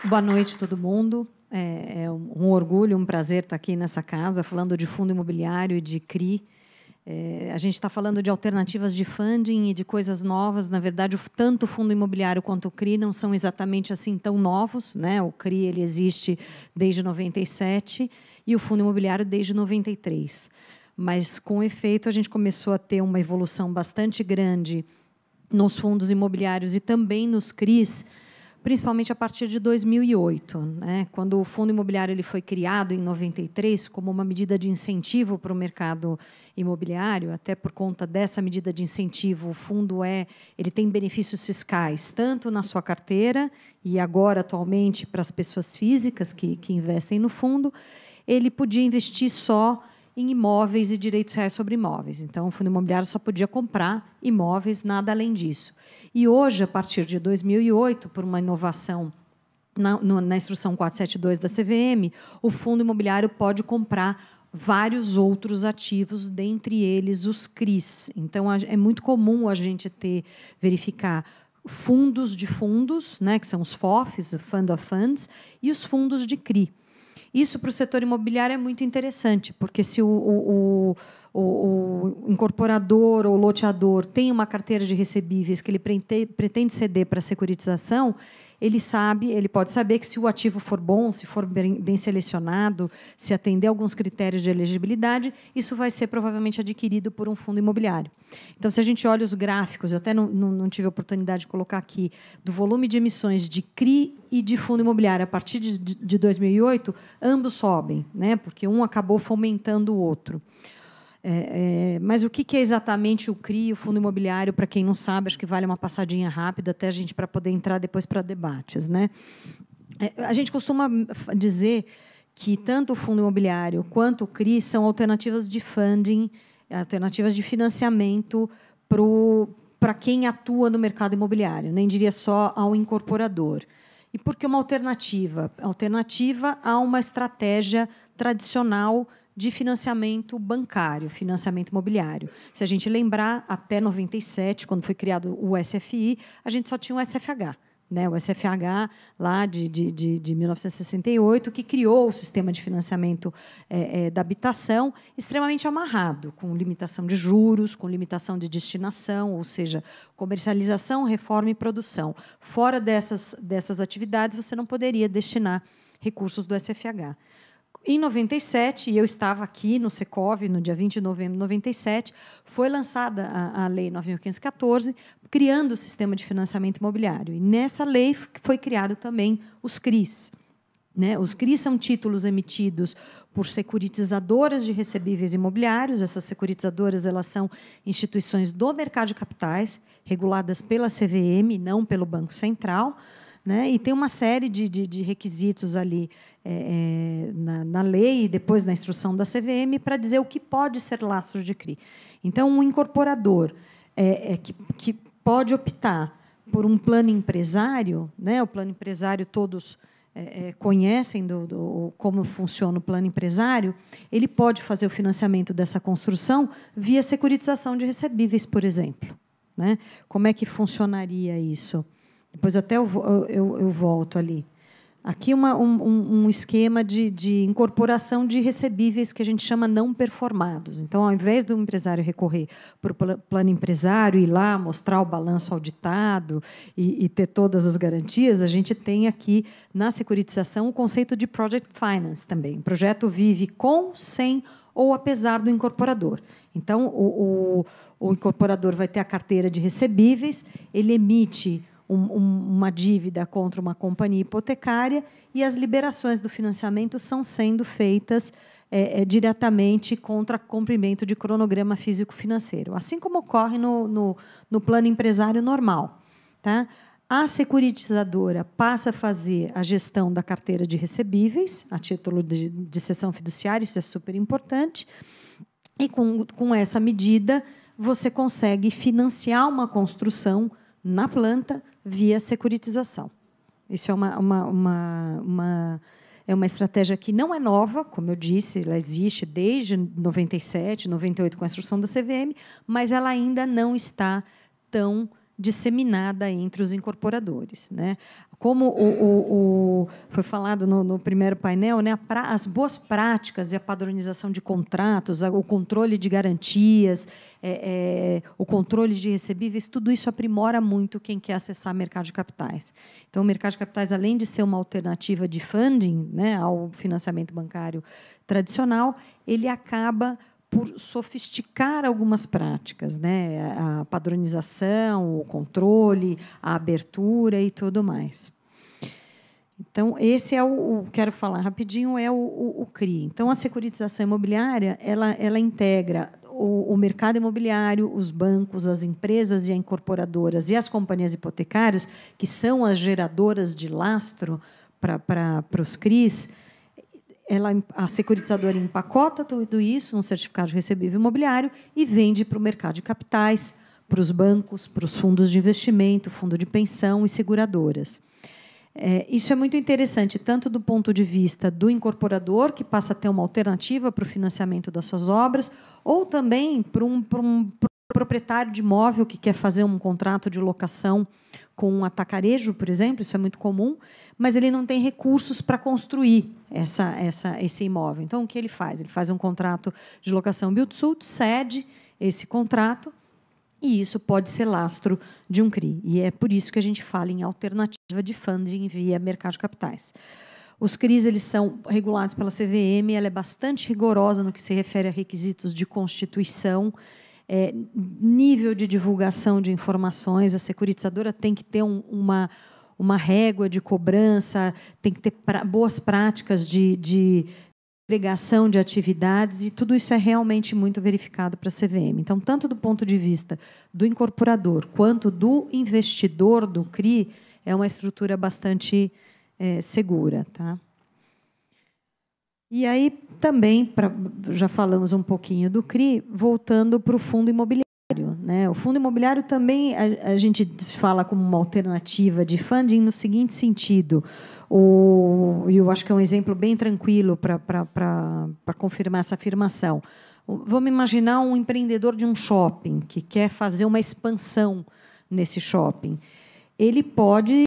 Boa noite, todo mundo. É um orgulho, um prazer estar aqui nessa casa, falando de fundo imobiliário e de CRI. A gente está falando de alternativas de funding e de coisas novas. Na verdade, tanto o fundo imobiliário quanto o CRI não são exatamente assim tão novos, né? O CRI ele existe desde 97 e o fundo imobiliário desde 93. Mas, com efeito, a gente começou a ter uma evolução bastante grande nos fundos imobiliários e também nos CRIs, principalmente a partir de 2008, né? Quando o fundo imobiliário ele foi criado em 93 como uma medida de incentivo para o mercado imobiliário, até por conta dessa medida de incentivo, o fundo ele tem benefícios fiscais tanto na sua carteira e agora atualmente para as pessoas físicas que investem no fundo, ele podia investir só em imóveis e direitos reais sobre imóveis. Então, o fundo imobiliário só podia comprar imóveis, nada além disso. E hoje, a partir de 2008, por uma inovação na instrução 472 da CVM, o fundo imobiliário pode comprar vários outros ativos, dentre eles os CRIs. Então, é muito comum a gente verificar fundos de fundos, né, que são os FOFs, Fund of Funds, e os fundos de CRI. Isso, para o setor imobiliário, é muito interessante, porque se o incorporador ou loteador tem uma carteira de recebíveis que ele pretende ceder para a securitização, ele pode saber que, se o ativo for bom, se for bem selecionado, se atender alguns critérios de elegibilidade, isso vai ser provavelmente adquirido por um fundo imobiliário. Então, se a gente olha os gráficos, eu até não tive a oportunidade de colocar aqui, do volume de emissões de CRI e de fundo imobiliário a partir de 2008, ambos sobem, né? Porque um acabou fomentando o outro. Mas o que é exatamente o CRI e o fundo imobiliário, para quem não sabe, acho que vale uma passadinha rápida até a gente para poder entrar depois para debates, né? A gente costuma dizer que tanto o fundo imobiliário quanto o CRI são alternativas de funding, alternativas de financiamento para quem atua no mercado imobiliário, nem diria só ao incorporador. E por que uma alternativa? Alternativa a uma estratégia tradicional de financiamento bancário, financiamento imobiliário. Se a gente lembrar, até 97, quando foi criado o SFI, a gente só tinha o SFH, né? O SFH, lá de 1968, que criou o sistema de financiamento da habitação, extremamente amarrado, com limitação de juros, com limitação de destinação, ou seja, comercialização, reforma e produção. Fora dessas atividades, você não poderia destinar recursos do SFH. Em 97, e eu estava aqui no Secov, no dia 20 de novembro de 97, foi lançada a Lei 9.514, criando o sistema de financiamento imobiliário. E, nessa lei, foi criado também os CRIs. Né? Os CRIs são títulos emitidos por securitizadoras de recebíveis imobiliários. Essas securitizadoras são instituições do mercado de capitais, reguladas pela CVM, não pelo Banco Central. Né? E tem uma série de requisitos ali na lei e depois na instrução da CVM para dizer o que pode ser lastro de CRI. Então, um incorporador que pode optar por um plano empresário, né? O plano empresário todos conhecem como funciona o plano empresário, ele pode fazer o financiamento dessa construção via securitização de recebíveis, por exemplo. Né? Como é que funcionaria isso? Depois até eu volto ali. Aqui um esquema de incorporação de recebíveis que a gente chama não performados. Então, ao invés do empresário recorrer para o plano empresário, ir lá, mostrar o balanço auditado e ter todas as garantias, a gente tem aqui, na securitização, o conceito de project finance também. O projeto vive com, sem ou apesar do incorporador. Então, o incorporador vai ter a carteira de recebíveis, ele emite uma dívida contra uma companhia hipotecária e as liberações do financiamento são sendo feitas diretamente contra cumprimento de cronograma físico-financeiro, assim como ocorre no plano empresário normal. Tá? A securitizadora passa a fazer a gestão da carteira de recebíveis, a título de cessão fiduciária, isso é super importante, e com essa medida você consegue financiar uma construção na planta via securitização. Isso é uma estratégia que não é nova, como eu disse, ela existe desde 97, 98, com a instrução da CVM, mas ela ainda não está tão disseminada entre os incorporadores, né? Como foi falado no primeiro painel, né? As boas práticas e a padronização de contratos, o controle de garantias, o controle de recebíveis, tudo isso aprimora muito quem quer acessar o mercado de capitais. Então, o mercado de capitais, além de ser uma alternativa de funding, né, ao financiamento bancário tradicional, ele acaba por sofisticar algumas práticas, né? A padronização, o controle, a abertura e tudo mais. Então, esse é quero falar rapidinho, é o CRI. Então, a securitização imobiliária, ela integra o mercado imobiliário, os bancos, as empresas e as incorporadoras e as companhias hipotecárias, que são as geradoras de lastro para os CRIs. A securitizadora empacota tudo isso num certificado de recebível imobiliário e vende para o mercado de capitais, para os bancos, para os fundos de investimento, fundo de pensão e seguradoras. Isso é muito interessante, tanto do ponto de vista do incorporador, que passa a ter uma alternativa para o financiamento das suas obras, ou também para um proprietário de imóvel que quer fazer um contrato de locação com um atacarejo, por exemplo, isso é muito comum, mas ele não tem recursos para construir esse imóvel. Então, o que ele faz? Ele faz um contrato de locação build-to-suit, cede esse contrato, e isso pode ser lastro de um CRI. E é por isso que a gente fala em alternativa de funding via mercado de capitais. Os CRIs eles são regulados pela CVM, ela é bastante rigorosa no que se refere a requisitos de constituição, nível de divulgação de informações. A securitizadora tem que ter uma régua de cobrança, tem que ter boas práticas de agregação de atividades, e tudo isso é realmente muito verificado para a CVM. Então, tanto do ponto de vista do incorporador quanto do investidor do CRI, é uma estrutura bastante segura. Tá? E aí, também, já falamos um pouquinho do CRI, voltando para o fundo imobiliário. Né? O fundo imobiliário também a gente fala como uma alternativa de funding no seguinte sentido. Eu acho que é um exemplo bem tranquilo para confirmar essa afirmação. Vamos imaginar um empreendedor de um shopping que quer fazer uma expansão nesse shopping. Ele pode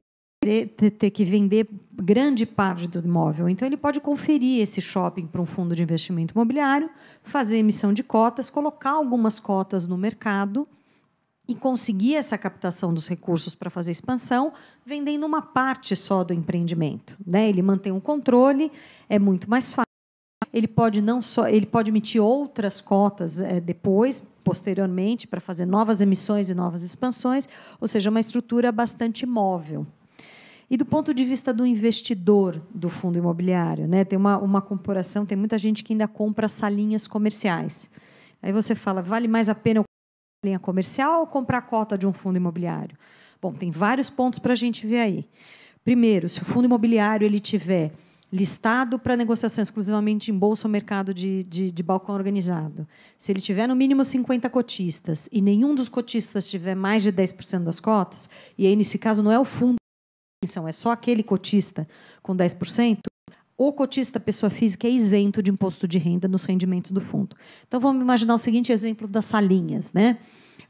ter que vender grande parte do imóvel. Então, ele pode conferir esse shopping para um fundo de investimento imobiliário, fazer emissão de cotas, colocar algumas cotas no mercado e conseguir essa captação dos recursos para fazer expansão, vendendo uma parte só do empreendimento. Né? Ele mantém um controle, é muito mais fácil. Ele pode emitir outras cotas depois, posteriormente, para fazer novas emissões e novas expansões, ou seja, uma estrutura bastante móvel. E do ponto de vista do investidor do fundo imobiliário, né, tem uma comparação, tem muita gente que ainda compra salinhas comerciais. Aí você fala, vale mais a pena eu comprar uma linha comercial ou comprar a cota de um fundo imobiliário? Bom, tem vários pontos para a gente ver aí. Primeiro, se o fundo imobiliário ele tiver listado para negociação exclusivamente em bolsa ou mercado de balcão organizado, se ele tiver no mínimo 50 cotistas e nenhum dos cotistas tiver mais de 10% das cotas, e aí, nesse caso, não é o fundo, é só aquele cotista com 10%, o cotista pessoa física é isento de imposto de renda nos rendimentos do fundo. Então, vamos imaginar o seguinte exemplo das salinhas. Né?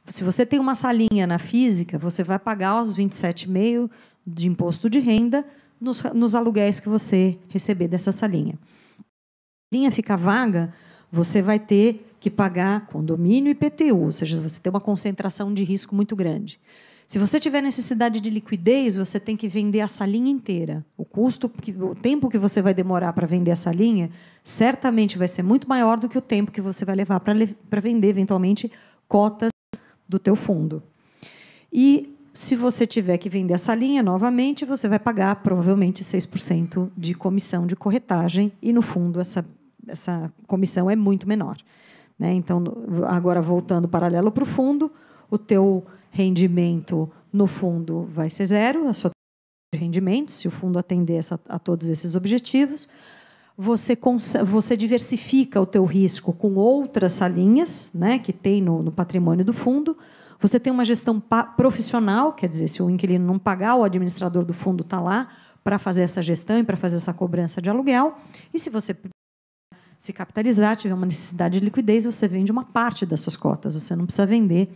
Se você tem uma salinha na física, você vai pagar os 27,5% de imposto de renda nos aluguéis que você receber dessa salinha. Se a salinha ficar vaga, você vai ter que pagar condomínio e IPTU, ou seja, você tem uma concentração de risco muito grande. Se você tiver necessidade de liquidez, você tem que vender a salinha inteira. O tempo que você vai demorar para vender a salinha, certamente vai ser muito maior do que o tempo que você vai levar para vender, eventualmente, cotas do teu fundo. E, se você tiver que vender a salinha, novamente, você vai pagar, provavelmente, 6% de comissão de corretagem, e, no fundo, essa comissão é muito menor. Né? Então, agora, voltando paralelo para o fundo, o teu rendimento no fundo vai ser zero, a sua taxa de rendimento, se o fundo atender a todos esses objetivos. Você diversifica o teu risco com outras salinhas, né, que tem no patrimônio do fundo. Você tem uma gestão profissional, quer dizer, se o inquilino não pagar, o administrador do fundo está lá para fazer essa gestão e para fazer essa cobrança de aluguel. E, se você se capitalizar, tiver uma necessidade de liquidez, você vende uma parte das suas cotas. Você não precisa vender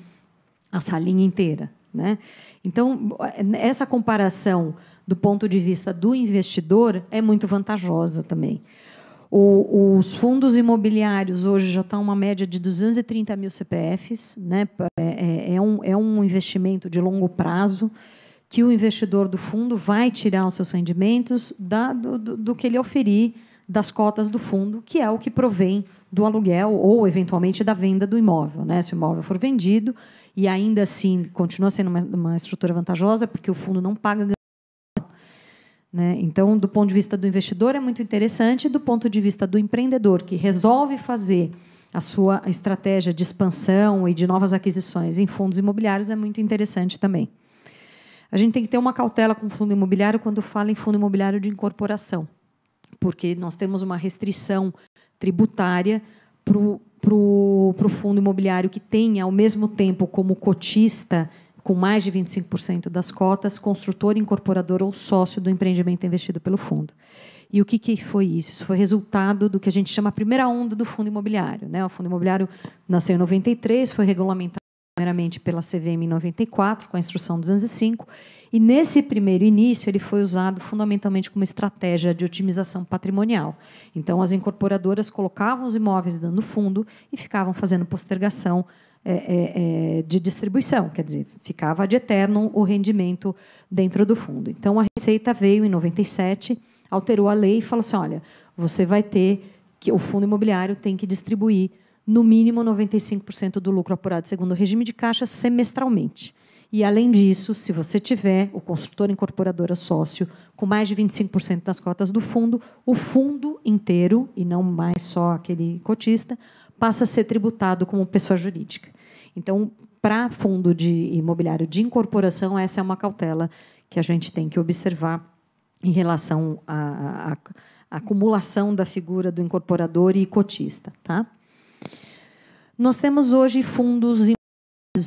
a salinha inteira. né? Então, essa comparação do ponto de vista do investidor é muito vantajosa também. Os fundos imobiliários hoje já estão uma média de 230 mil CPFs, né? É um investimento de longo prazo que o investidor do fundo vai tirar os seus rendimentos do que ele oferir das cotas do fundo, que é o que provém do aluguel ou, eventualmente, da venda do imóvel, né? Se o imóvel for vendido, e ainda assim continua sendo uma estrutura vantajosa, porque o fundo não paga ganho, né? Então, do ponto de vista do investidor, é muito interessante, do ponto de vista do empreendedor, que resolve fazer a sua estratégia de expansão e de novas aquisições em fundos imobiliários, é muito interessante também. A gente tem que ter uma cautela com o fundo imobiliário quando fala em fundo imobiliário de incorporação, porque nós temos uma restrição tributária para o fundo imobiliário que tenha, ao mesmo tempo, como cotista, com mais de 25% das cotas, construtor, incorporador ou sócio do empreendimento investido pelo fundo. E o que foi isso? Isso foi resultado do que a gente chama a primeira onda do fundo imobiliário, né? O fundo imobiliário nasceu em 93, foi regulamentado primeiramente pela CVM em 94, com a Instrução 205, e, nesse primeiro início, ele foi usado fundamentalmente como estratégia de otimização patrimonial. Então, as incorporadoras colocavam os imóveis dentro do fundo e ficavam fazendo postergação de distribuição, quer dizer, ficava ad eternum o rendimento dentro do fundo. Então, a Receita veio, em 97, alterou a lei e falou assim, olha, você vai ter que o fundo imobiliário tem que distribuir no mínimo 95% do lucro apurado segundo o regime de caixa semestralmente. E, além disso, se você tiver o construtor, incorporadora, sócio, com mais de 25% das cotas do fundo, o fundo inteiro, e não mais só aquele cotista, passa a ser tributado como pessoa jurídica. Então, para fundo de imobiliário de incorporação, essa é uma cautela que a gente tem que observar em relação à acumulação da figura do incorporador e cotista, tá? Nós temos hoje fundos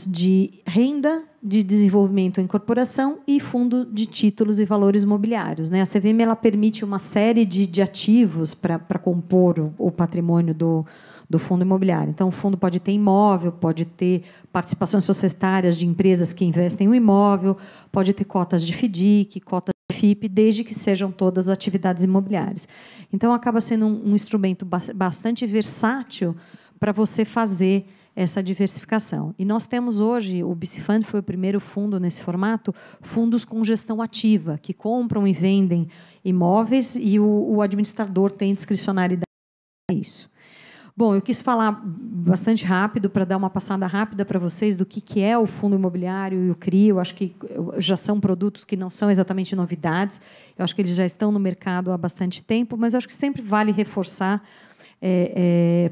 de renda, de desenvolvimento em incorporação e fundo de títulos e valores imobiliários, né? A CVM ela permite uma série de ativos para compor o patrimônio do fundo imobiliário. Então, o fundo pode ter imóvel, pode ter participações societárias de empresas que investem no imóvel, pode ter cotas de FDIC, cotas de FIP, desde que sejam todas atividades imobiliárias. Então, acaba sendo um instrumento bastante versátil para você fazer essa diversificação. E nós temos hoje, o BC Fund foi o primeiro fundo nesse formato, fundos com gestão ativa, que compram e vendem imóveis e o administrador tem discricionariedade para isso. Bom, eu quis falar bastante rápido para dar uma passada rápida para vocês do que é o fundo imobiliário e o CRI. Eu acho que já são produtos que não são exatamente novidades. Eu acho que eles já estão no mercado há bastante tempo, mas eu acho que sempre vale reforçar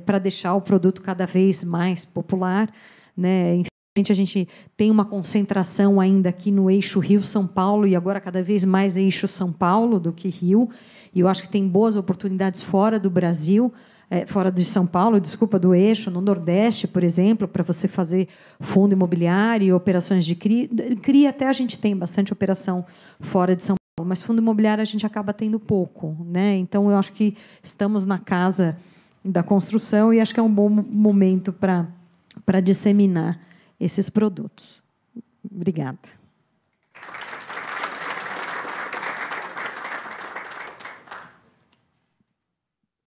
para deixar o produto cada vez mais popular, né? Infelizmente, a gente tem uma concentração ainda aqui no eixo Rio-São Paulo e agora cada vez mais eixo São Paulo do que Rio. E eu acho que tem boas oportunidades fora do Brasil, fora de São Paulo, desculpa, do eixo, no Nordeste, por exemplo, para você fazer fundo imobiliário e operações de CRI. CRI até a gente tem bastante operação fora de São Paulo, mas fundo imobiliário a gente acaba tendo pouco, né? Então, eu acho que estamos na casa da construção e acho que é um bom momento para disseminar esses produtos. Obrigada.